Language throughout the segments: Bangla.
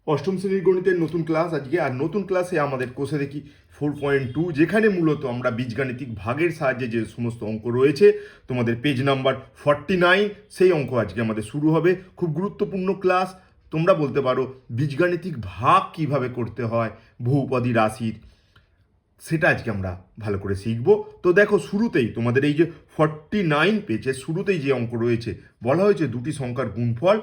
অষ্টম শ্রেণীর গণিতের নতুন ক্লাস আজকে। আর নতুন ক্লাসে আমাদের কোষে দেখি 4.2, যেখানে মূলত আমরা বীজগাণিতিক ভাগের সাহায্যে যে সমস্ত অঙ্ক রয়েছে, তোমাদের পেজ নাম্বার 49, সেই অঙ্ক আজকে আমাদের শুরু হবে। খুব গুরুত্বপূর্ণ ক্লাস। তোমরা বলতে পারো বীজগাণিতিক ভাগ কিভাবে করতে হয় বহুপদী রাশির, সেটা আজকে আমরা ভালো করে শিখব। তো দেখো, শুরুতেই তোমাদের এই যে 49 পেজের শুরুতেই যে অঙ্ক রয়েছে, বলা হয়েছে দুটি সংখ্যার গুণফল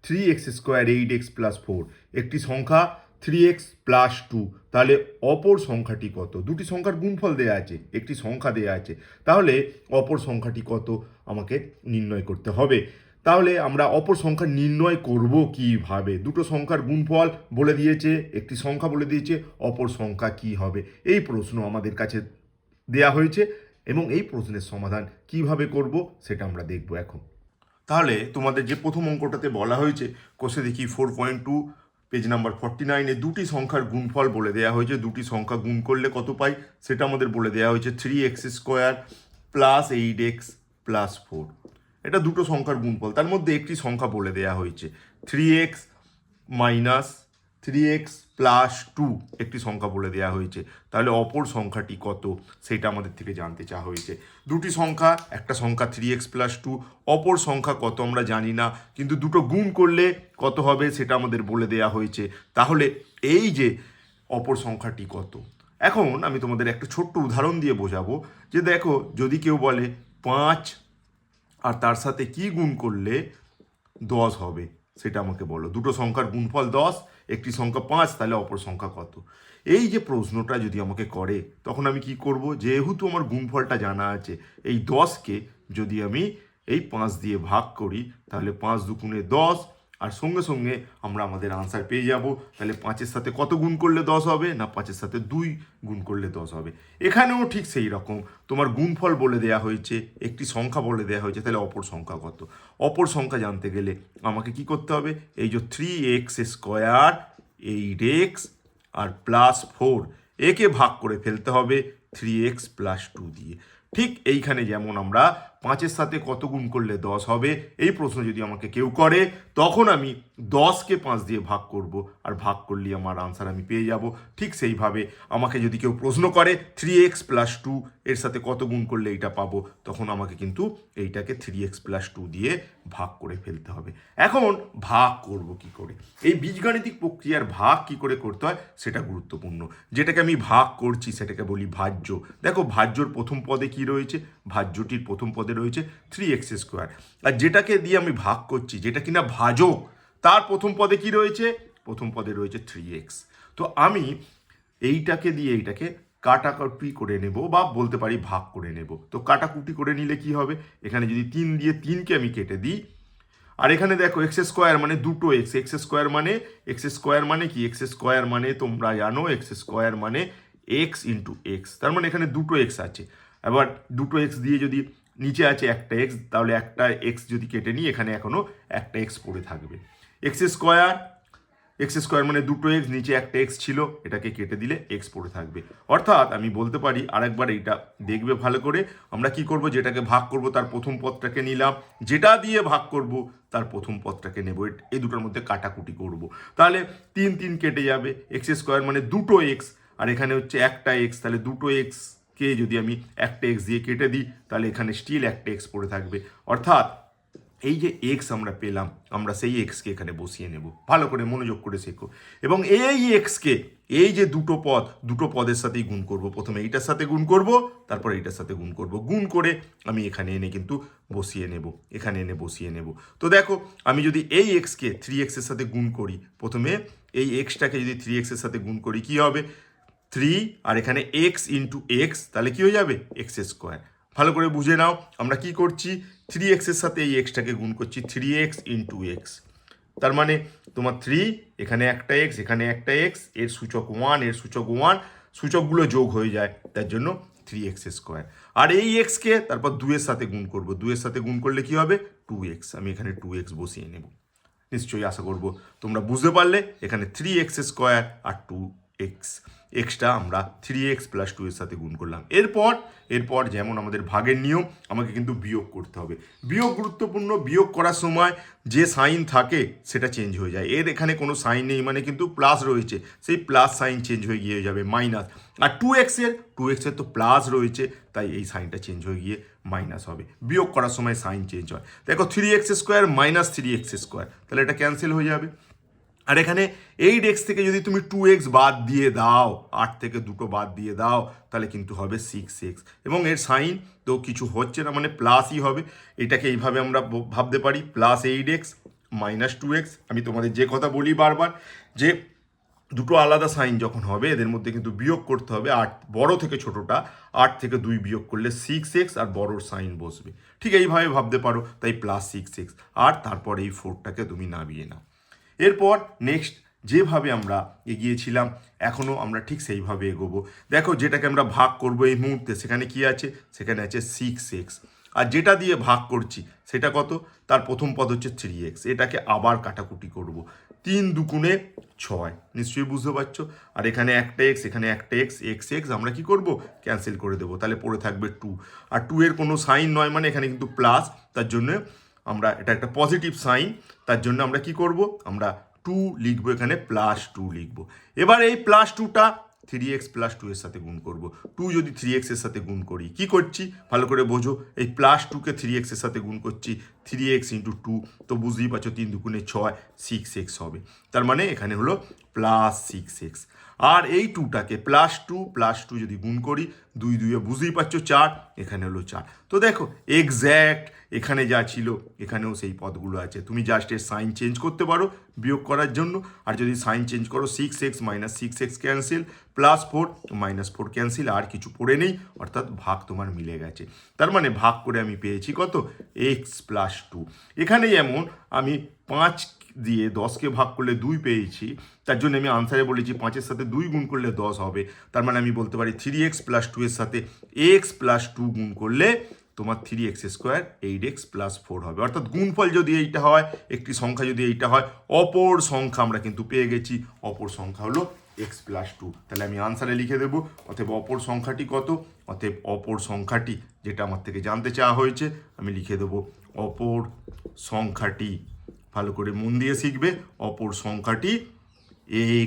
3x² 8x+4, একটি সংখ্যা 3x+2, তাহলে অপর সংখ্যাটি কত? দুটি সংখ্যার গুণফল দেয়া আছে, একটি সংখ্যা দেয়া আছে, তাহলে অপর সংখ্যাটি কত আমাকে নির্ণয় করতে হবে। তাহলে আমরা অপর সংখ্যা নির্ণয় করব কিভাবে? দুটো সংখ্যার গুণফল বলে দিয়েছে, একটি সংখ্যা বলে দিয়েছে, অপর সংখ্যা কি হবে, এই প্রশ্ন আমাদের কাছে দেয়া হয়েছে এবং এই প্রশ্নের সমাধান কিভাবে করব সেটা আমরা দেখব এখন। তাহলে তোমাদের যে প্রথম অঙ্কটাতে বলা হয়েছে, কোষে দেখি 4.2 পেজ নাম্বার 49-এ দুটি সংখ্যার গুণফল বলে দেওয়া হয়েছে। দুটি সংখ্যা গুণ করলে কত পাই সেটা আমাদের বলে দেওয়া হয়েছে 3x² + 8x+4। এটা দুটো সংখ্যার গুণফল, তার মধ্যে একটি সংখ্যা বলে দেওয়া হয়েছে 3x - 3x+2, একটি সংখ্যা বলে দেওয়া হয়েছে। তাহলে অপর সংখ্যাটি কত সেটা আমাদের থেকে জানতে চাওয়া হয়েছে। দুটি সংখ্যা, একটা সংখ্যা 3x+2, অপর সংখ্যা কত আমরা জানি না, কিন্তু দুটো গুণ করলে কত হবে সেটা আমাদের বলে দেওয়া হয়েছে। তাহলে এই যে অপর সংখ্যাটি কত, এখন আমি তোমাদের একটা ছোট্ট উদাহরণ দিয়ে বোঝাবো। যে দেখো, যদি কেউ বলে 5 আর তার সাথে কি গুণ করলে 10 হবে, সেটা আমাকে বলো। দুটো সংখ্যার গুণফল 10, একটি সংখ্যা 5, তাহলে অপর সংখ্যা কত? এই যে প্রশ্নটা যদি আমাকে করে, তখন আমি কি করব? যেহেতু আমার গুণফলটা জানা আছে, এই 10কে যদি আমি এই 5 দিয়ে ভাগ করি, তাহলে 5 দুগুণে 10, আর সঙ্গে সঙ্গে আমরা আমাদের আনসার পেয়ে যাব। তাহলে 5-এর সাথে কত গুণ করলে 10 হবে? না, 5-এর সাথে 2 গুণ করলে 10 হবে। এখানেও ঠিক সেই রকম, তোমার গুণফল বলে দেয়া হয়েছে, একটি সংখ্যা বলে দেয়া হয়েছে, তাহলে অপর সংখ্যা কত? অপর সংখ্যা জানতে গেলে আমাকে কি করতে হবে? এই যে 3x², 8x আর +4, একে ভাগ করে ফেলতে হবে 3x+2 দিয়ে। ঠিক এইখানে যেমন আমরা 5-এর সাথে কত গুণ করলে 10 হবে, এই প্রশ্ন যদি আমাকে কেউ করে, তখন আমি 10কে 5 দিয়ে ভাগ করব, আর ভাগ করলে আমার আনসার আমি পেয়ে যাব। ঠিক সেইভাবে আমাকে যদি কেউ প্রশ্ন করে 3x+2 এর সাথে কত গুণ করলে এইটা পাবো, তখন আমাকে কিন্তু এইটাকে 3x+2 দিয়ে ভাগ করে ফেলতে হবে। এখন ভাগ করব কি করে? এই বীজগাণিতিক প্রক্রিয়ার ভাগ কি করে করতে হয় সেটা গুরুত্বপূর্ণ। যেটাকে আমি ভাগ করছি সেটাকে বলি ভাজ্য। দেখো, ভাজ্যর প্রথম পদে কি রয়েছে? ভাজ্যটির প্রথম পদে রয়েছে 3x², আর যেটাকে দিয়ে আমি ভাগ করছি, যেটা কিনা ভাজক, তার প্রথম পদে কি রয়েছে? প্রথম পদে রয়েছে 3x। তো আমি এইটাকে দিয়ে এইটাকে কাটাকুটি করে নেব, বা বলতে পারি ভাগ করে নেব। তো কাটাকুটি করে নিলে কি হবে? এখানে যদি 3 দিয়ে 3কে আমি কেটে দিই, আর এখানে দেখো x² মানে দুটো x² মানে কি? x² মানে তোমরা জানো, x² মানে x ইন্টু এক্স, তার মানে এখানে দুটো এক্স আছে। এবার দুটো এক্স দিয়ে যদি নিচে আছে একটা এক্স, তাহলে একটা এক্স যদি কেটে নিই, এখানে এখনো একটা এক্স পড়ে থাকবে। x² মানে দুটো এক্স, নিচে একটা এক্স ছিল, এটাকে কেটে দিলে এক্স পড়ে থাকবে। অর্থাৎ আমি বলতে পারি, আরেকবার এইটা দেখবে ভালো করে, আমরা কি করব? যেটাকে ভাগ করব তার প্রথম পদটাকে নিলাম, যেটা দিয়ে ভাগ করব তার প্রথম পদটাকে নেব, এই দুটোর মধ্যে কাটাকুটি করব। তাহলে 3 3 কেটে যাবে। x² মানে দুটো এক্স, আর এখানে হচ্ছে একটা এক্স, তাহলে দুটো এক্সকে যদি আমি একটা এক্স দিয়ে কেটে দিই, তাহলে এখানে স্টিল একটা এক্স পড়ে থাকবে। অর্থাৎ এই যে এক্স আমরা পেলাম, আমরা সেই এক্সকে এখানে বসিয়ে নেব। ভালো করে মনোযোগ করে শেখো। এবং এই এক্সকে, এই যে দুটো পদের সাথেই গুণ করব। প্রথমে এইটার সাথে গুণ করব, তারপর এইটার সাথে গুণ করব। গুণ করে আমি এখানে এনে কিন্তু বসিয়ে নেব, এখানে এনে বসিয়ে নেব। তো দেখো, আমি যদি এই এক্সকে 3x এর সাথে গুণ করি, প্রথমে এই এক্সটাকে যদি 3x এর সাথে গুণ করি, কি হবে? 3, আর এখানে x ইন্টু এক্স, তাহলে কি হয়ে যাবে? x²। ভালো করে বুঝে নাও, আমরা কি করছি? 3x এর সাথে এই এক্সটাকে গুণ করছি, 3x ইন্টু এক্স, তার মানে তোমার 3, এখানে একটা এক্স, এখানে একটা এক্স, এর সূচক 1, এর সূচক 1, সূচকগুলো যোগ হয়ে যায়, তার জন্য 3x²। আর এই এক্সকে তারপর 2 এর সাথে গুণ করব, 2 এর সাথে গুণ করলে কি হবে? 2x। আমি এখানে 2x বসিয়ে নেব। নিশ্চয়ই আশা করব তোমরা বুঝতে পারলে। এখানে 3x² আর 2x, এক্সটা আমরা 3x প্লাস 2 এর সাথে গুণ করলাম। এরপর যেমন আমাদের ভাগের নিয়ম, আমাকে কিন্তু বিয়োগ করতে হবে। বিয়োগ গুরুত্বপূর্ণ, বিয়োগ করার সময় যে সাইন থাকে সেটা চেঞ্জ হয়ে যায়। এর এখানে কোনো সাইন নেই, মানে কিন্তু প্লাস রয়েছে, সেই প্লাস সাইন চেঞ্জ হয়ে গিয়ে যাবে মাইনাস। আর 2x এর তো প্লাস রয়েছে, তাই এই সাইনটা চেঞ্জ হয়ে গিয়ে মাইনাস হবে। বিয়োগ করার সময় সাইন চেঞ্জ হয়। দেখো 3x² মাইনাস 3x², তাহলে এটা ক্যান্সেল হয়ে যাবে। আর এখানে 8x থেকে যদি তুমি 2x বাদ দিয়ে দাও, 8 থেকে 2 বাদ দিয়ে দাও, তাহলে কিন্তু হবে 6x, এবং এর সাইন তো কিছু হচ্ছে না, মানে প্লাসই হবে। এটাকে এইভাবে আমরা ভাবতে পারি, প্লাস 8x মাইনাস 2x। আমি তোমাদের যে কথা বলি বারবার, যে দুটো আলাদা সাইন যখন হবে এদের মধ্যে কিন্তু বিয়োগ করতে হবে। 8 বড় থেকে ছোটটা, 8 থেকে 2 বিয়োগ করলে 6x, আর বড়োর সাইন বসবে। ঠিক এইভাবে ভাবতে পারো, তাই প্লাস 6x, আর তারপর এই 4টাকে তুমি নামিয়ে নাও। এরপর নেক্সট যেভাবে আমরা এগিয়েছিলাম এখনও আমরা ঠিক সেইভাবে এগোবো। দেখো যেটাকে আমরা ভাগ করব এই মুহূর্তে, সেখানে কি আছে? সেখানে আছে 6x, আর যেটা দিয়ে ভাগ করছি সেটা কত? তার প্রথম পদ হচ্ছে 3x। এটাকে আবার কাটাকুটি করব, 3 দুগুণে 6, নিশ্চয়ই বুঝতে পারছো। আর এখানে একটা এক্স, এখানে একটা এক্স, এক্স আমরা কি করব? ক্যান্সেল করে দেবো, তাহলে পড়ে থাকবে 2। আর 2 এর কোনো সাইন নয়, মানে এখানে কিন্তু প্লাস, তার জন্য আমরা এটা একটা পজিটিভ সাইন, তার জন্য আমরা কি করব? আমরা 2 লিখবো, এখানে প্লাস 2 লিখবো। এবার এই প্লাস 2টা 3x প্লাস 2 এর সাথে গুণ করব। 2 যদি 3x এর সাথে গুণ করি, কি করছি ভালো করে বোঝো। এই প্লাস 2কে 3x এর সাথে গুণ করছি, 3x ইন্টু 2, তো বুঝতেই পারছো 3 দুগুণে 6, 6x হবে। তার মানে এখানে হলো প্লাস 6x। আর এই 2টাকে প্লাস 2 যদি গুণ করি, 2 2 বুঝতেই পারছো 4, এখানে হলো 4। তো দেখো এক্স্যাক্ট এখানে যা ছিল এখানেও সেই পদগুলো আছে। তুমি জাস্ট এর সাইন চেঞ্জ করতে পারো বিয়োগ করার জন্য। আর যদি সাইন চেঞ্জ করো, 6x minus 6x cancel, plus 4 minus 4 cancel, আর কিছু পড়ে নেই, অর্থাৎ ভাগ তোমার মিলে গেছে। তার মানে ভাগ করে আমি পেয়েছি কত? x plus 2। এখানে যেমন আমি 5 দিয়ে 10কে ভাগ করলে 2 পেয়েছি, তার জন্য আমি আনসারে বলেছি 5-এর সাথে 2 গুণ করলে 10 হবে। তার মানে আমি বলতে পারি 3x প্লাস 2 এর সাথে x প্লাস 2 গুণ করলে তোমার 3x² 8x প্লাস 4 হবে। অর্থাৎ গুণফল যদি এইটা হয়, একটি সংখ্যা যদি এইটা হয়, অপর সংখ্যা আমরা কিন্তু পেয়ে গেছি। অপর সংখ্যা হলো x প্লাস 2। তাহলে আমি আনসারে লিখে দেবো, অতএব অপর সংখ্যাটি কত? অতএব অপর সংখ্যাটি, যেটা আমার থেকে জানতে চাওয়া হয়েছে, আমি লিখে দেবো অপর সংখ্যাটি। ভালো করে মন দিয়ে শিখবে, অপর সংখ্যাটি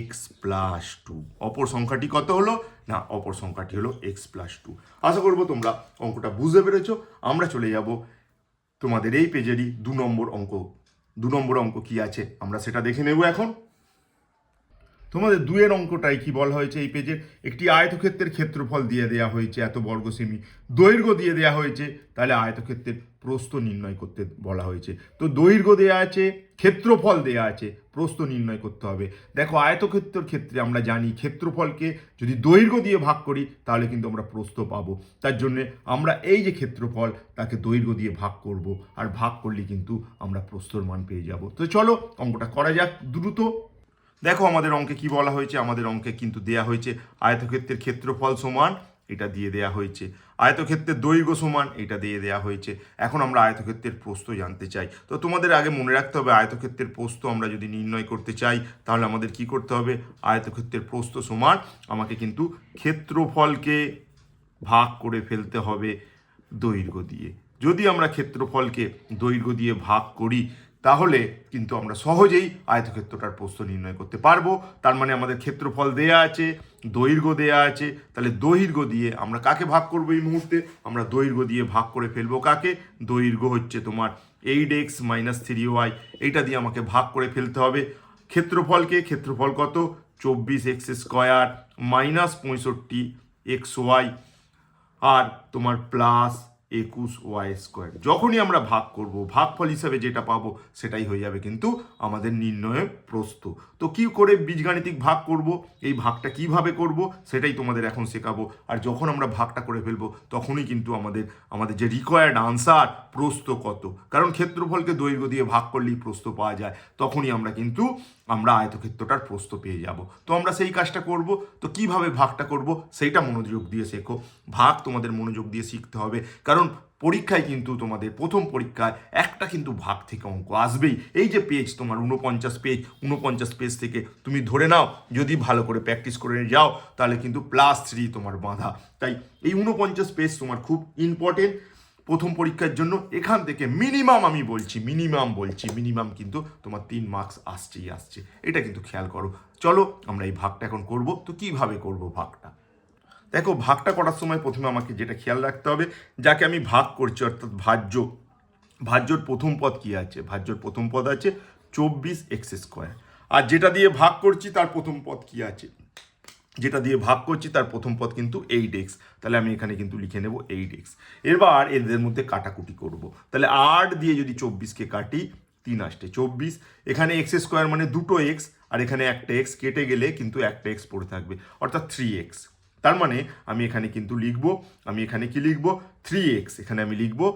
x প্লাস 2। অপর সংখ্যাটি কত হলো? না, অপর সংখ্যাটি হলো x প্লাস 2। আশা করবো তোমরা অঙ্কটা বুঝতে পেরেছো। আমরা চলে যাব তোমাদের এই পেজেরই 2 নম্বর অঙ্ক। 2 নম্বর অঙ্ক কি আছে আমরা সেটা দেখে নেব এখন। তোমাদের 2 অঙ্কটাই কি বলা হয়েছে, এই পেজের একটি আয়তক্ষেত্রের ক্ষেত্রফল দিয়ে দেওয়া হয়েছে এত বর্গ সেমি, দৈর্ঘ্য দিয়ে দেওয়া হয়েছে, তাহলে আয়তক্ষেত্রের প্রস্থ নির্ণয় করতে বলা হয়েছে। তো দৈর্ঘ্য দেওয়া আছে, ক্ষেত্রফল দেওয়া আছে, প্রস্থ নির্ণয় করতে হবে। দেখো আয়তক্ষেত্রের ক্ষেত্রে আমরা জানি ক্ষেত্রফলকে যদি দৈর্ঘ্য দিয়ে ভাগ করি তাহলে কিন্তু আমরা প্রস্থ পাবো। তার জন্যে আমরা এই যে ক্ষেত্রফল তাকে দৈর্ঘ্য দিয়ে ভাগ করব, আর ভাগ করলে কিন্তু আমরা প্রস্থর মান পেয়ে যাব। তো চলো অঙ্কটা করা যাক দ্রুত। দেখো আমাদের অঙ্কে কি বলা হয়েছে, আমাদের অঙ্কে কিন্তু দেয়া হয়েছে আয়তক্ষেত্রের ক্ষেত্রফল সমান, এটা দিয়ে দেয়া হয়েছে। আয়তক্ষেত্রের দৈর্ঘ্য সমান, এটা দিয়ে দেয়া হয়েছে। এখন আমরা আয়তক্ষেত্রের প্রস্থ জানতে চাই। তো তোমাদের আগে মনে রাখতে হবে, আয়তক্ষেত্রের প্রস্থ আমরা যদি নির্ণয় করতে চাই তাহলে আমাদের কি করতে হবে? আয়তক্ষেত্রের প্রস্থ সমান আমাকে কিন্তু ক্ষেত্রফলকে ভাগ করে ফেলতে হবে দৈর্ঘ্য দিয়ে। যদি আমরা ক্ষেত্রফলকে দৈর্ঘ্য দিয়ে ভাগ করি তাহলে কিন্তু আমরা সহজেই আয়তক্ষেত্রটার প্রস্থ নির্ণয় করতে পারবো। তার মানে আমাদের ক্ষেত্রফল দেয়া আছে, দৈর্ঘ্য দেয়া আছে, তাহলে দৈর্ঘ্য দিয়ে আমরা কাকে ভাগ করবো এই মুহূর্তে? আমরা দৈর্ঘ্য দিয়ে ভাগ করে ফেলবো কাকে? দৈর্ঘ্য হচ্ছে তোমার 8x মাইনাস 3y, এইটা দিয়ে আমাকে ভাগ করে ফেলতে হবে ক্ষেত্রফলকে। ক্ষেত্রফল কত? 24x² মাইনাস 65xy, আর তোমার প্লাস 21y²। যখনই আমরা ভাগ করব, ভাগফল হিসাবে যেটা পাবো সেটাই হয়ে যাবে কিন্তু আমাদের নির্ণয়ের প্রস্থ। তো কি করে বীজগাণিতিক ভাগ করব, এই ভাগটা কিভাবে করব সেটাই তোমাদের এখন শেখাবো। আর যখন আমরা ভাগটা করে ফেলবো তখনই কিন্তু আমাদের যে রিকোয়ার্ড আনসার প্রস্থ কত, কারণ ক্ষেত্রফলকে দৈর্ঘ্য দিয়ে ভাগ করলেই প্রস্থ পাওয়া যায়, তখনই আমরা আয়তক্ষেত্রটার প্রস্থ পেয়ে যাব। তো আমরা সেই কাজটা করব। তো কিভাবে ভাগটা করব সেইটা মনোযোগ দিয়ে শেখো। ভাগ তোমাদের মনোযোগ দিয়ে শিখতে হবে, কারণ পরীক্ষায় কিন্তু তোমাদের প্রথম পরীক্ষায় একটা কিন্তু ভাগ থেকে অঙ্ক আসবেই। এই যে পেজ তোমার 49 পেজ থেকে তুমি ধরে নাও যদি ভালো করে প্র্যাকটিস করে যাও তাহলে কিন্তু +3 তোমার বাঁধা। তাই এই 49 পেজ তোমার খুব ইম্পর্টেন্ট প্রথম পরীক্ষার জন্য। এখান থেকে মিনিমাম আমি বলছি মিনিমাম কিন্তু তোমার 3 মার্কস আসছে, এটা কিন্তু খেয়াল করো। চলো আমরা এই ভাগটা এখন করব। তো কিভাবে করব ভাগটা? দেখো, ভাগটা করার সময় প্রথমে আমাকে যেটা খেয়াল রাখতে হবে, যাকে আমি ভাগ করছি অর্থাৎ ভাজ্যর প্রথম পদ কি আছে? ভাজ্যর প্রথম পদ আছে 24x²। আর যেটা দিয়ে ভাগ করছি তার প্রথম পদ কি আছে? যেটা দিয়ে ভাগ করছি তার প্রথম পদ কিন্তু 8x। তাহলে আমি এখানে কিন্তু লিখে নেব 8x। এবার এদের মধ্যে কাটাকুটি করব। তাহলে 8 দিয়ে যদি 24কে কাটি 3 আসছে 24। এখানে x² মানে দুটো x, আর এখানে একটা x কেটে গেলে কিন্তু একটা x পড়ে থাকবে অর্থাৎ 3x। তার মানে আমি এখানে কিন্তু লিখবো, আমি এখানে কি লিখবো? 3x। এখানে আমি লিখবো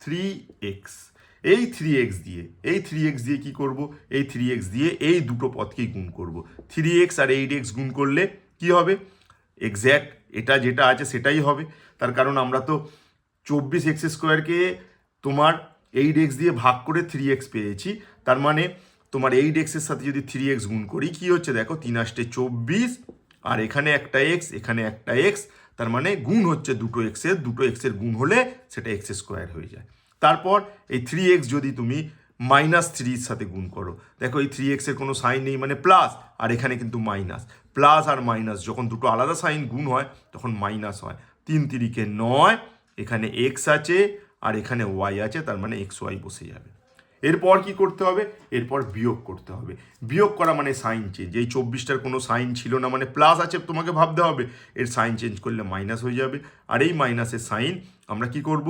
3x। এই 3x দিয়ে কি করব? এই 3x দিয়ে এই দুটো পদকেই গুণ করব। 3x আর 8x গুণ করলে কি হবে? এক্স্যাক্ট এটা যেটা আছে সেটাই হবে। তার কারণ আমরা তো 24x² তোমার 8x দিয়ে ভাগ করে 3x পেয়েছি। তার মানে তোমার 8x এর সাথে যদি 3x গুণ করি কি হচ্ছে দেখো, 3 আসতে 24, আর এখানে একটা x, এখানে একটা x, তার মানে গুণ হচ্ছে দুটো x এর গুণ হলে সেটা x² হয়ে যায়। তারপর এই 3x যদি তুমি -3 সাথে গুণ করো, দেখো এই 3x এর কোনো সাইন নেই মানে প্লাস, আর এখানে কিন্তু মাইনাস। প্লাস আর মাইনাস যখন দুটো আলাদা সাইন গুণ হয় তখন মাইনাস হয়। 3 3 9, এখানে x আছে আর এখানে y আছে, তার মানে xy বসে যাবে। এরপর কি করতে হবে? এরপর বিয়োগ করতে হবে। বিয়োগ করা মানে সাইন চেঞ্জ। এই 24টার কোনো সাইন ছিল না মানে প্লাস আছে, তোমাকে ভাবতে হবে এর সাইন চেঞ্জ করলে মাইনাস হয়ে যাবে। আর এই মাইনাসের সাইন আমরা কি করব?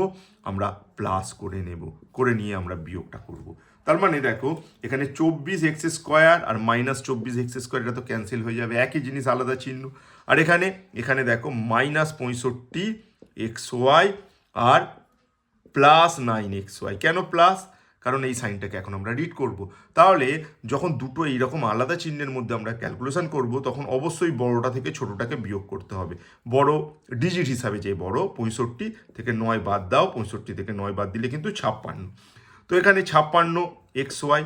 আমরা প্লাস করে নেব, করে নিয়ে আমরা বিয়োগটা করব। তার মানে দেখো এখানে 24x² আর -24x², এটা তো ক্যান্সেল হয়ে যাবে, একই জিনিস আলাদা চিহ্ন। আর এখানে দেখো -65xy আর +9xy। কেন প্লাস? কারণ এই সাইনটাকে এখন আমরা রিড করব। তাহলে যখন দুটো এইরকম আলাদা চিহ্নের মধ্যে আমরা ক্যালকুলেশন করব তখন অবশ্যই বড়টা থেকে ছোটটাকে বিয়োগ করতে হবে। বড় ডিজিট হিসাবে যে বড় 65 থেকে 9 বাদ দাও, 65 থেকে 9 বাদ দিলে কিন্তু 56। তো এখানে 56xy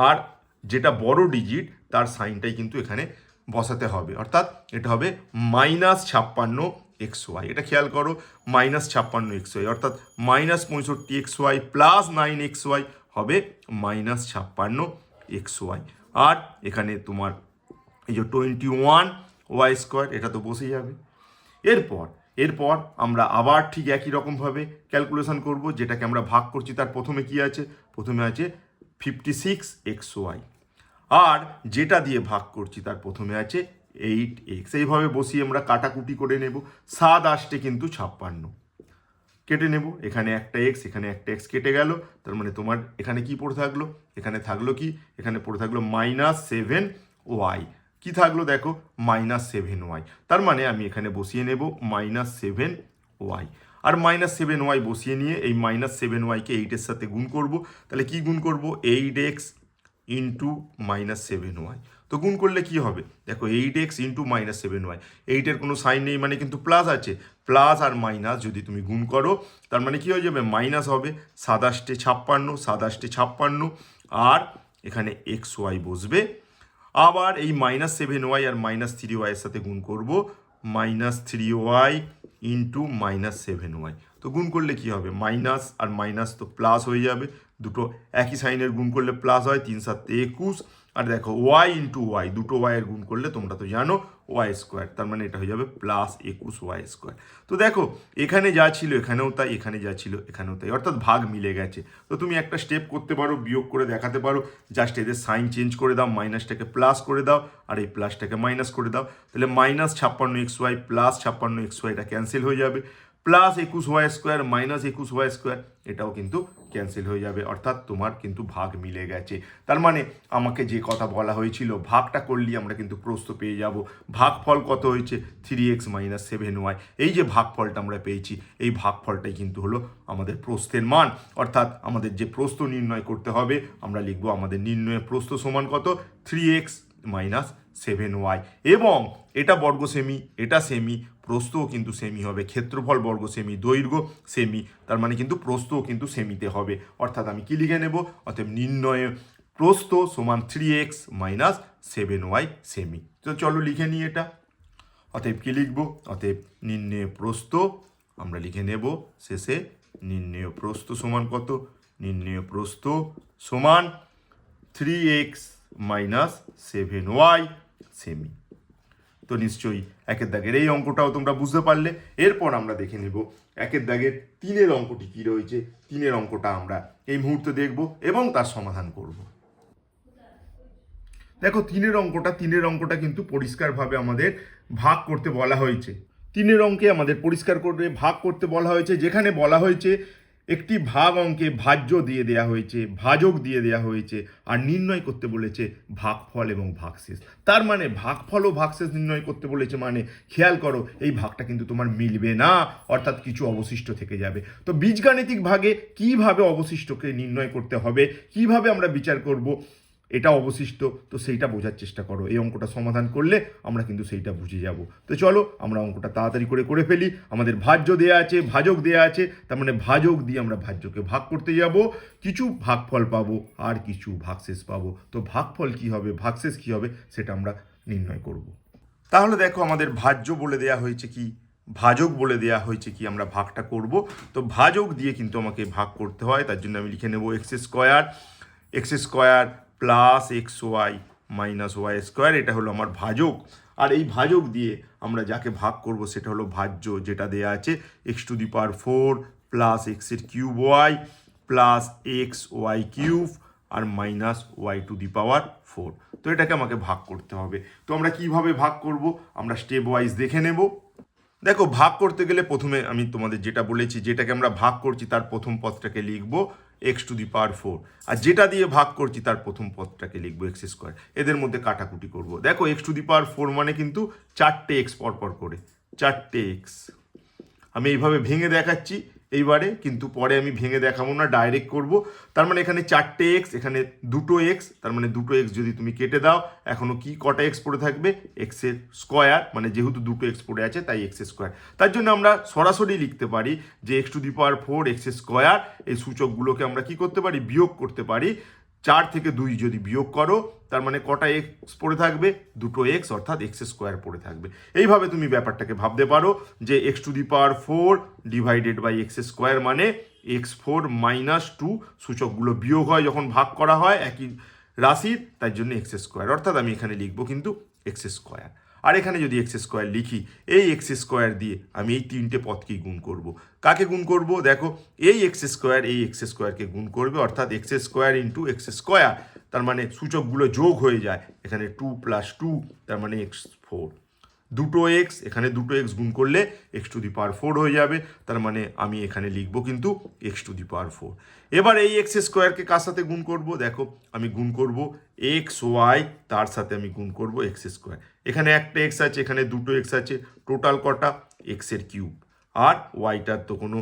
আর যেটা বড় ডিজিট তার সাইনটাই কিন্তু এখানে বসাতে হবে, অর্থাৎ এটা হবে -56xy। এটা খেয়াল করো, -56xy অর্থাৎ -65xy + 9xy হবে -56xy। আর এখানে তোমার এই যে 21y², এটা তো বসে যাবে। এরপর আমরা আবার ঠিক একই রকমভাবে ক্যালকুলেশন করব। যেটাকে আমরা ভাগ করছি তার প্রথমে কি আছে? প্রথমে আছে 56xy, আর যেটা দিয়ে ভাগ করছি তার প্রথমে আছে 8x। এইভাবে বসিয়ে আমরা কাটাকুটি করে নেব। 7 আসতে কিন্তু 56 কেটে নেব। এখানে একটা x, এখানে একটা x কেটে গেল, তার মানে তোমার এখানে কি পড়ে থাকলো? এখানে থাকলো কি? এখানে পড়ে থাকলো -7y। কি থাকলো দেখো? -7y। তার মানে আমি এখানে বসিয়ে নেব -7y। আর -7y বসিয়ে নিয়ে এই -7y-কে 8-এর সাথে গুণ করব। তাহলে কি গুণ করব? 8x into -7y। তো গুণ করলে কি হবে? দেখো 8x ইন্টু -7y, 8-এর কোনো সাইন নেই মানে কিন্তু প্লাস আছে। প্লাস আর মাইনাস যদি তুমি গুণ করো তার মানে কি হয়ে যাবে? মাইনাস হবে। 7 আসতে 56, আর এখানে xy বসবে। আবার এই -7y আর -3y এর সাথে গুণ করব, -3y ইন্টু -7y। তো গুণ করলে কি হবে? মাইনাস আর মাইনাস তো প্লাস হয়ে যাবে, দুটো একই সাইনের গুণ করলে প্লাস হয়। 3 7 21, আর দেখো y ইন্টু y, দুটো y এর গুণ করলে তোমরা তো জানো y², তার মানে এটা হয়ে যাবে +21y²। তো দেখো এখানে যা ছিল এখানেও তাই, এখানে যা ছিল এখানেও তাই, অর্থাৎ ভাগ মিলে গেছে। তো তুমি একটা স্টেপ করতে পারো, বিয়োগ করে দেখাতে পারো। জাস্ট এদের সাইন চেঞ্জ করে দাও, মাইনাসটাকে প্লাস করে দাও আর এই প্লাসটাকে মাইনাস করে দাও। তাহলে -56xy +56xy এটা ক্যান্সেল হয়ে যাবে। +21y² -21y², এটাও কিন্তু ক্যান্সেল হয়ে যাবে, অর্থাৎ তোমার কিন্তু ভাগ মিলে গেছে। তার মানে আমাকে যে কথা বলা হয়েছিল ভাগটা করলেই আমরা কিন্তু প্রস্থ পেয়ে যাব। ভাগফল কত হয়েছে? 3x - 7y। এই যে ভাগফলটা আমরা পেয়েছি, এই ভাগফলটাই কিন্তু হলো আমাদের প্রস্থের মান। অর্থাৎ আমাদের যে প্রস্থ নির্ণয় করতে হবে, আমরা লিখবো আমাদের নির্ণয়ের প্রস্থ সমান কত? 3x মাইনাস 7y, এবং এটা বর্গ সেমি, এটা সেমি, প্রস্থও কিন্তু সেমি হবে, ক্ষেত্রফল বর্গ সেমি, দৈর্ঘ্য সেমি, তার মানে কিন্তু প্রস্থও কিন্তু সেমিতে হবে। অর্থাৎ আমি কি লিখে নেব, অতএব নির্ণয় প্রস্থ সমান 3x মাইনাস 7y সেমি। তো চলো লিখে নিই এটা। অতএব কি লিখব, অতএব নির্ণয় প্রস্থ আমরা লিখে নেব শেষে, নির্ণয় প্রস্থ সমান কত, নির্ণয় প্রস্থ সমান 3x মাইনাস 7y সেমি। তো নিশ্চয়ই একের দাগের এই অঙ্কটাও তোমরা বুঝতে পারলে। এরপর আমরা দেখে নেব একের দাগের 3-এর অঙ্কটি কী রয়েছে। 3-এর অঙ্কটা আমরা এই মুহূর্তে দেখব এবং তার সমাধান করব। দেখো 3-এর অঙ্কটা কিন্তু পরিষ্কারভাবে আমাদের ভাগ করতে বলা হয়েছে। 3-এর অঙ্কে আমাদের পরিষ্কার করে ভাগ করতে বলা হয়েছে, যেখানে বলা হয়েছে একটি ভাগ অঙ্কে ভাজ্য দিয়ে দেয়া হয়েছে, ভাজক দিয়ে দেয়া হয়েছে, আর নির্ণয় করতে বলেছে ভাগফল এবং ভাগশেষ। তার মানে ভাগফল ও ভাগশেষ নির্ণয় করতে বলেছে, মানে খেয়াল করো এই ভাগটা কিন্তু তোমার মিলবে না, অর্থাৎ কিছু অবশিষ্ট থেকে যাবে। তো বীজগাণিতিক ভাগে কিভাবে অবশিষ্টকে নির্ণয় করতে হবে, কিভাবে আমরা বিচার করব এটা অবশিষ্ট, তো সেইটা বোঝার চেষ্টা করো। এই অঙ্কটা সমাধান করলে আমরা কিন্তু সেইটা বুঝে যাব। তো চলো আমরা অঙ্কটা তাড়াতাড়ি করে ফেলি। আমাদের ভাজ্য দেয়া আছে, ভাজক দেয়া আছে, তার মানে ভাজক দিয়ে আমরা ভাজ্যকে ভাগ করতে যাব, কিছু ভাগফল পাবো আর কিছু ভাগশেষ পাবো। তো ভাগফল কি হবে, ভাগশেষ কি হবে, সেটা আমরা নির্ণয় করব। তাহলে দেখো আমাদের ভাজ্য বলে দেয়া হয়েছে কি, ভাজক বলে দেয়া হয়েছে কি, আমরা ভাগটা করব। তো ভাজক দিয়ে কিন্তু আমাকে ভাগ করতে হয়, তার জন্য আমি লিখে নেব x square plus x y minus y square, এটা হলো আমার ভাজক। আর এই ভাজক দিয়ে আমরা যাকে ভাগ করব সেটা হলো ভাজ্য, যেটা দেয়া আছে x⁴ প্লাস এক্সের cube y plus x y cube আর মাইনাস y⁴। তো এটাকে আমাকে ভাগ করতে হবে। তো আমরা কিভাবে ভাগ করব, আমরা স্টেপ ওয়াইজ দেখে নেব। দেখো ভাগ করতে গেলে প্রথমে আমি তোমাদের যেটা বলেছি, যেটাকে আমরা ভাগ করছি তার প্রথম পদটাকে লিখবো x⁴, আর যেটা দিয়ে ভাগ করছি তার প্রথম পদটাকে লিখবো x²। এদের মধ্যে কাটাকুটি করব। দেখো x⁴ মানে কিন্তু 4টে এক্স পরপর করে, 4টে এক্স। আমি এইভাবে ভেঙে দেখাচ্ছি এইবারে, কিন্তু পরে আমি ভেঙে দেখাবো না, ডাইরেক্ট করব। তার মানে এখানে 4টে এক্স, এখানে 2টো এক্স, তার মানে 2টো এক্স যদি তুমি কেটে দাও, এখনো কি কটা এক্স পড়ে থাকবে, এক্সের স্কোয়ার, মানে যেহেতু 2টো এক্স পড়ে আছে তাই এক্স স্কোয়ার। তার জন্য আমরা সরাসরি লিখতে পারি যে x⁴ x², এই সূচকগুলোকে আমরা কি করতে পারি, বিয়োগ করতে পারি। 4 থেকে 2 যদি বিয়োগ করো, তার মানে কটা এক্স পড়ে থাকবে, 2টো এক্স, অর্থাৎ x² পড়ে থাকবে। এইভাবে তুমি ব্যাপারটাকে ভাবতে পারো যে x⁴ ডিভাইডেড বাই x² মানে x4 - 2, সূচকগুলো বিয়োগ হয় যখন ভাগ করা হয় একই রাশির, তাই জন্য x², অর্থাৎ আমি এখানে লিখবো কিন্তু x²। আর এখানে যদি x² লিখি, এই x² দিয়ে আমি এই 3টে পদকেই গুণ করব। কাকে গুণ করব, দেখো এই x² এই x²কে গুণ করবে, অর্থাৎ x² ইন্টু x², তার মানে সূচকগুলো যোগ হয়ে যায়, এখানে 2 + 2, তার মানে x4। 2টো এক্স, এখানে 2টো এক্স গুণ করলে x⁴ হয়ে যাবে, তার মানে আমি এখানে লিখবো কিন্তু x⁴। এবার এই x²কে কার সাথে গুণ করব, দেখো আমি গুণ করব এক্স ওয়াই, তার সাথে আমি গুণ করব x²। এখানে একটা এক্স আছে, এখানে 2টো এক্স আছে, টোটাল কটা, এক্সের কিউব। আর ওয়াইটার তো কোনো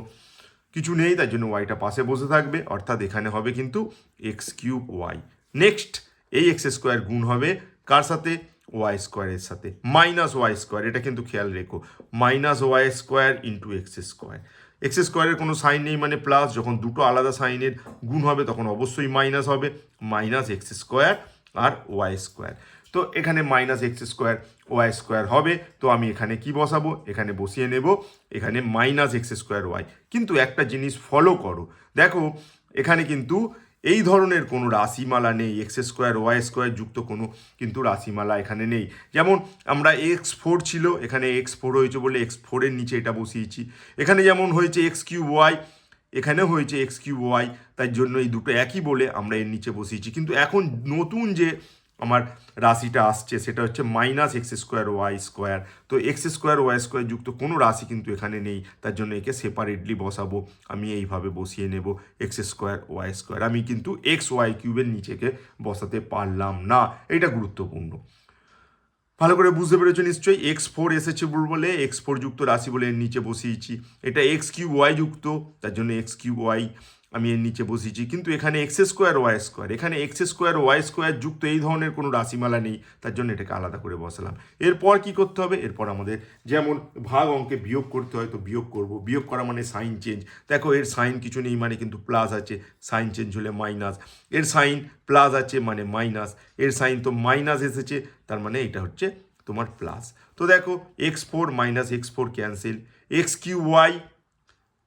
কিছু নেই, তাই জন্য ওয়াইটা পাশে বসে থাকবে, অর্থাৎ এখানে হবে কিন্তু x³ ওয়াই। নেক্সট এই x² গুণ হবে কার সাথে, y² এর সাথে, -y², এটা কিন্তু খেয়াল রেখো, -y² ইন্টু x²। x² এর কোনো সাইন নেই মানে প্লাস, যখন দুটো আলাদা সাইনের গুণ হবে তখন অবশ্যই মাইনাস হবে, -x² আর y²। তো এখানে -x² y² হবে। তো আমি এখানে কি বসাবো, এখানে বসিয়ে নেব এখানে -x² y। কিন্তু একটা জিনিস ফলো করো, দেখো এখানে কিন্তু এই ধরনের কোনো রাশিমালা নেই, x² y² যুক্ত কোনো কিন্তু রাশিমালা এখানে নেই। যেমন আমরা x4 ছিল, এখানে x4 হয়েছে বলে x4 এর নিচে এটা বসিয়েছি। এখানে যেমন হয়েছে x³ y, এখানেও হয়েছে x³ y, তাই জন্য এই দুটো একই বলে আমরা এর নিচে বসিয়েছি। কিন্তু এখন নতুন যে আমার রাশিটা আসছে সেটা হচ্ছে -x² y²। তো x² y² যুক্ত কোনো রাশি কিন্তু এখানে নেই, তার জন্য একে সেপারেটলি বসাবো। আমি এইভাবে বসিয়ে নেব x² y²। আমি কিন্তু x y³ নিচেকে বসাতে পারলাম না, এটা গুরুত্বপূর্ণ। ভালো করে বুঝতে পেরেছো নিশ্চয়ই। x4 এসেছে বলে x4 যুক্ত রাশি বলে এর নিচে বসিয়েছি। এটা x³ y যুক্ত, তার জন্য x³ y আমি এর নিচে বসিয়েছি, কিন্তু এখানে এক্স স্কোয়ার ওয়াই স্কোয়ার, এখানে এক্স স্কোয়ার ওয়াই স্কোয়ার যুক্ত এই ধরনের কোনো রাশিমালা নেই, তার জন্য এটাকে আলাদা করে বসালাম। এরপর কি করতে হবে, এরপর আমাদের যেমন ভাগ অঙ্কে বিয়োগ করতে হয় তো বিয়োগ করব, বিয়োগ করা মানে সাইন চেঞ্জ। দেখো এর সাইন কিছু নেই মানে কিন্তু প্লাস আছে, সাইন চেঞ্জ হলে মাইনাস, এর সাইন প্লাস আছে মানে মাইনাস, এর সাইন তো মাইনাস এসেছে তার মানে এটা হচ্ছে তোমার প্লাস। তো দেখো x4 minus x4 cancel, x cube y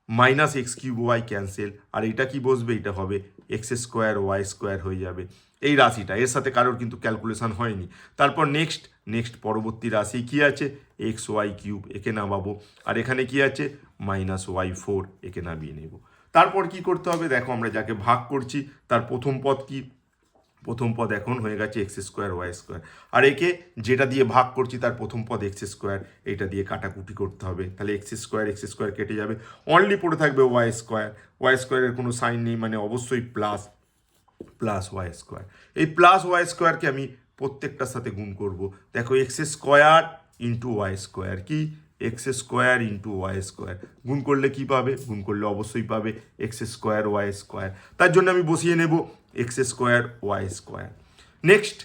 minus x cube y cancel, আর এটা কি বসবে, এটা হবে এক্স স্কোয়ার ওয়াই স্কোয়ার হয়ে যাবে এই রাশিটা, এর সাথে কারোর কিন্তু ক্যালকুলেশন হয়নি। তারপর নেক্সট পরবর্তী রাশি কি আছে, এক্স ওয়াই কিউব, একে নামাবো, আর এখানে কি আছে মাইনাস ওয়াই ফোর, একে নামিয়ে নেব। তারপর কি করতে হবে, দেখো আমরা যাকে ভাগ করছি তার প্রথম পদ কি, প্রথম পদ এখন হয়ে গেছে এক্স স্কোয়ার ওয়াই স্কোয়ার, আর একে যেটা দিয়ে ভাগ করছি তার প্রথম পদ এক্স স্কোয়ার, এইটা দিয়ে কাটাকুটি করতে হবে, তাহলে এক্স স্কোয়ার কেটে যাবে, অনলি পড়ে থাকবে ওয়াই স্কোয়ারের কোনো সাইন নেই মানে অবশ্যই প্লাস ওয়াই স্কোয়ার। এই প্লাস ওয়াই স্কোয়ারকে আমি প্রত্যেকটার সাথে গুণ করব। দেখো x square into y square, কি x square into y square, গুণ করলে কি পাবে, গুণ করলে অবশ্যই পাবে এক্স স্কোয়ার ওয়াই স্কোয়ার, তার জন্য আমি বসিয়ে নেব x square y square. Next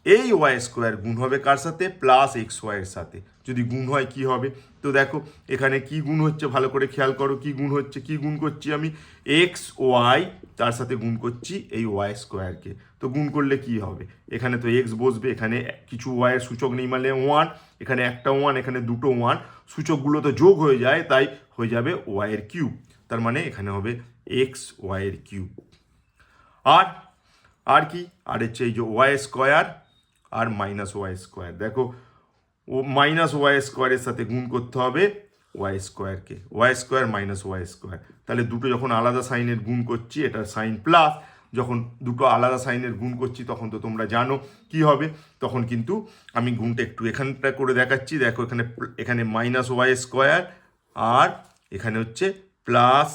এই ওয়াই স্কোয়ার গুণ হবে কার সাথে, প্লাস এক্স ওয়াইয়ের সাথে, যদি গুণ হয় কি হবে, তো দেখো এখানে কি গুণ হচ্ছে ভালো করে খেয়াল করো, কি গুণ হচ্ছে, কি গুণ করছি আমি, এক্স ওয়াই তার সাথে গুণ করছি এই ওয়াই স্কোয়ারকে, তো গুণ করলে কি হবে, এখানে তো এক্স বসবে, এখানে কিছু ওয়াইয়ের সূচক নেই মানে ওয়ান, এখানে একটা ওয়ান, এখানে দুটো ওয়ান, সূচকগুলো তো যোগ হয়ে যায় তাই হয়ে যাবে ওয়াইয়ের কিউব, তার মানে এখানে হবে এক্স ওয়াইয়ের কিউব। আর কি, আর হচ্ছে এই যে ওয়াই স্কোয়ার আর মাইনাস ওয়াই স্কোয়ার, দেখো ও মাইনাস ওয়াই স্কোয়ারের সাথে গুণ করতে হবে ওয়াই স্কোয়ারকে, y square minus y square, তাহলে দুটো যখন আলাদা সাইনের গুণ করছি এটার সাইন প্লাস, যখন দুটো আলাদা সাইনের গুণ করছি তখন তো তোমরা জানো কি হবে, তখন কিন্তু আমি গুণটা একটু এখানটা করে দেখাচ্ছি, দেখো এখানে মাইনাস ওয়াই স্কোয়ার আর এখানে হচ্ছে প্লাস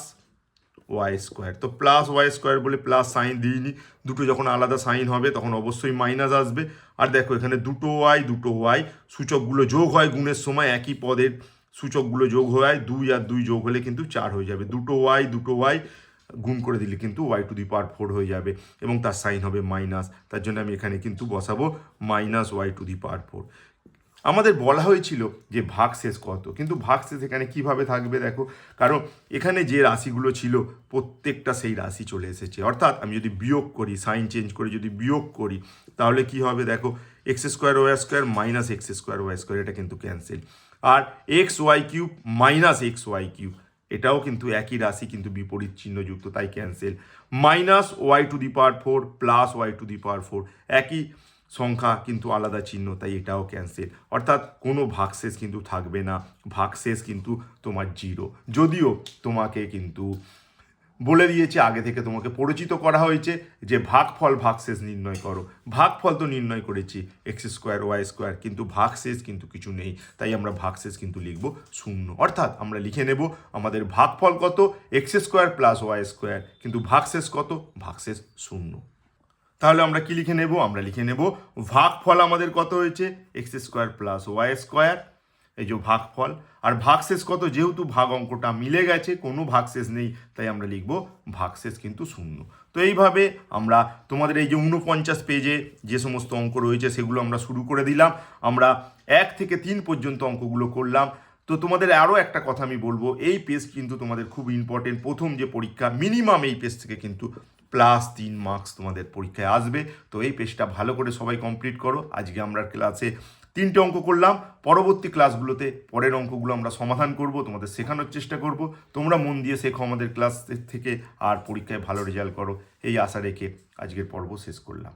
ওয়াই স্কোয়ার, তো প্লাস ওয়াই স্কোয়ার বলে প্লাস সাইন দিইনি, দুটো যখন আলাদা সাইন হবে তখন অবশ্যই মাইনাস আসবে, আর দেখো এখানে দুটো ওয়াই সূচকগুলো যোগ হয় গুণের সময়, একই পদের সূচকগুলো যোগ হয়, 2 আর 2 যোগ হলে কিন্তু 4 হয়ে যাবে, দুটো ওয়াই গুণ করে দিলে কিন্তু ওয়াই টু দি পাওয়ার 4 হয়ে যাবে এবং তার সাইন হবে মাইনাস, তার জন্য আমি এখানে কিন্তু বসাবো minus y to the power 4। আমাদের বলা হয়েছিল যে ভাগশেষ কত, কিন্তু ভাগশেষ এখানে কিভাবে থাকবে, দেখো কারণ এখানে যে রাশিগুলো ছিল প্রত্যেকটা সেই রাশি চলে এসেছে, অর্থাৎ আমি যদি বিয়োগ করি, সাইন চেঞ্জ করে যদি বিয়োগ করি তাহলে কি হবে, দেখো x square y square minus x square y square, এটা কিন্তু ক্যান্সেল, আর x y cube minus x y cube, এটাও কিন্তু একই রাশি কিন্তু বিপরীত চিহ্নযুক্ত তাই cancel, minus y to the power 4 plus y to the power 4 একই সংখ্যা কিন্তু আলাদা চিহ্ন তাই এটাও ক্যান্সেল, অর্থাৎ কোনো ভাগশেষ কিন্তু থাকবে না, ভাগশেষ কিন্তু তোমার 0, যদিও তোমাকে কিন্তু বলে দিয়েছে আগে থেকে, তোমাকে পরিচিত করা হয়েছে যে ভাগশেষ নির্ণয় করো, ভাগফল তো নির্ণয় করেছি এক্স স্কোয়ার ওয়াই স্কোয়ার, কিন্তু ভাগশেষ কিন্তু কিছু নেই, তাই আমরা ভাগশেষ কিন্তু লিখব 0, অর্থাৎ আমরা লিখে নেব আমাদের ভাগফল কত x square plus y square, কিন্তু ভাগশেষ কত, ভাগশেষ 0। তাহলে আমরা কি লিখে নেব, আমরা লিখে নেব ভাগফল আমাদের কত হয়েছে x square plus y square, এই যে ভাগফল, আর ভাগশেষ কত, যেহেতু ভাগ অঙ্কটা মিলে গেছে কোনো ভাগশেষ নেই তাই আমরা লিখব ভাগশেষ কিন্তু 0। তো এইভাবে আমরা তোমাদের এই যে 49 পেজে যে সমস্ত অঙ্ক রয়েছে সেগুলো আমরা শুরু করে দিলাম, আমরা 1 থেকে 3 পর্যন্ত অঙ্কগুলো করলাম। তো তোমাদের আরও একটা কথা আমি বলবো, এই পেজ কিন্তু তোমাদের খুব ইম্পর্টেন্ট, প্রথম যে পরীক্ষা মিনিমাম এই পেজ থেকে কিন্তু +3 মার্কস তোমাদের পরীক্ষায় আসবে, তো এই পেজটা ভালো করে সবাই কমপ্লিট করো। আজকে আমরা ক্লাসে 3টে অঙ্ক করলাম, পরবর্তী ক্লাসগুলোতে পরের অঙ্কগুলো আমরা সমাধান করব, তোমাদের শেখানোর চেষ্টা করব, তোমরা মন দিয়ে শেখো আমাদের ক্লাস থেকে আর পরীক্ষায় ভালো রেজাল্ট করো, এই আশা রেখে আজকের পর্ব শেষ করলাম।